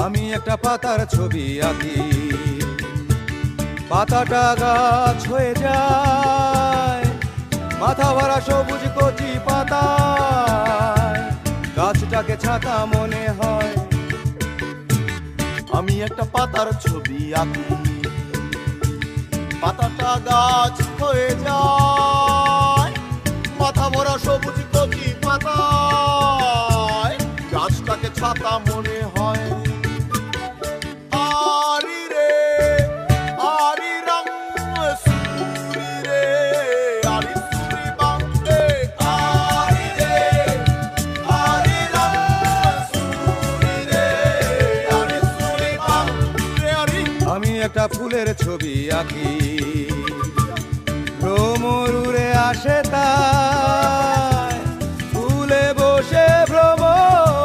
আমি একটা পাতার ছবি আঁকি, পাতাটা গাছ হয়ে যায়, মাথা ভরা সবুজ কচি পাতায় গাছটাকে ছাতা মনে হয়। আমি একটা পাতার ছবি আঁকি, পাতাটা গাছ হয়ে যায়, মাথা ভরা সবুজ কচি পাতায় গাছটাকে ছাতা মনে হয়। আরি রে আরি রং সুরি রে আরি সুরি বাং রে, আরি রে আরি রং সুরি রে আরি সুরি বাং রে আরি। আমি একটা ফুলের ছবি আঁকি, ভ্রমর উড়ে আসে তা